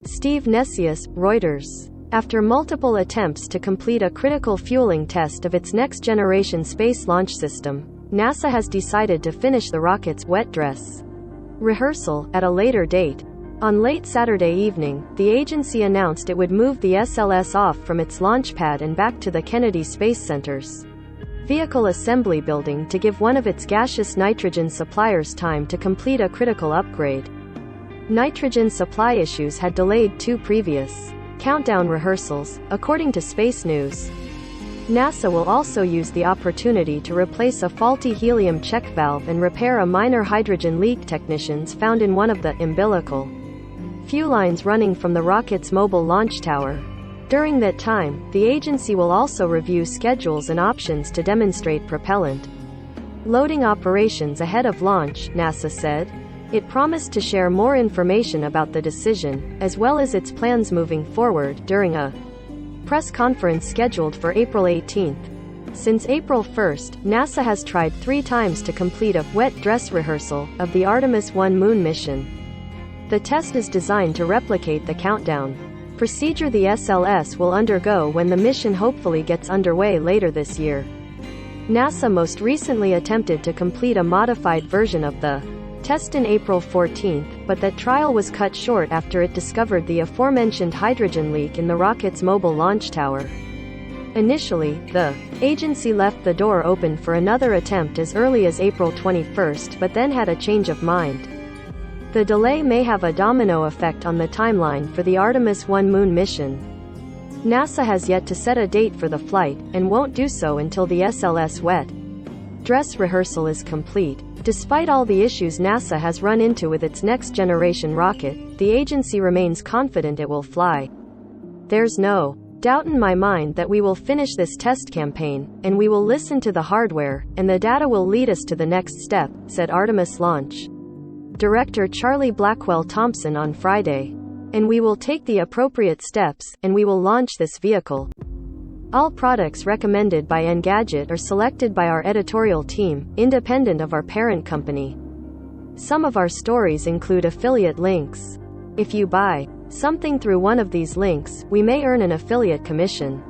Steve Nessius, Reuters. After multiple attempts to complete a critical fueling test of its next-generation space launch system, NASA has decided to finish the rocket's wet dress rehearsal at a later date. On late Saturday evening, the agency announced it would move the SLS off from its launch pad and back to the Kennedy Space Center's vehicle assembly building to give one of its gaseous nitrogen suppliers time to complete a critical upgrade. Nitrogen supply issues had delayed two previous countdown rehearsals, according to Space News. NASA will also use the opportunity to replace a faulty helium check valve and repair a minor hydrogen leak. Technicians found in one of the umbilical fuel lines running from the rocket's mobile launch tower. During that time, the agency will also review schedules and options to demonstrate propellant loading operations ahead of launch, NASA said. It promised to share more information about the decision, as well as its plans moving forward, during a press conference scheduled for April 18. Since April 1, NASA has tried 3 times to complete a wet dress rehearsal of the Artemis 1 moon mission. The test is designed to replicate the countdown procedure the SLS will undergo when the mission hopefully gets underway later this year. NASA most recently attempted to complete a modified version of the test in April 14, but that trial was cut short after it discovered the aforementioned hydrogen leak in the rocket's mobile launch tower. Initially, the agency left the door open for another attempt as early as April 21, but then had a change of mind. The delay may have a domino effect on the timeline for the Artemis 1 moon mission. NASA has yet to set a date for the flight, and won't do so until the SLS wet dress rehearsal is complete. Despite all the issues NASA has run into with its next-generation rocket, the agency remains confident it will fly. There's no doubt in my mind that we will finish this test campaign, and we will listen to the hardware, and the data will lead us to the next step, said Artemis launch director Charlie Blackwell Thompson on Friday. And we will take the appropriate steps, and we will launch this vehicle. All products recommended by Engadget are selected by our editorial team, independent of our parent company. Some of our stories include affiliate links. If you buy something through one of these links, we may earn an affiliate commission.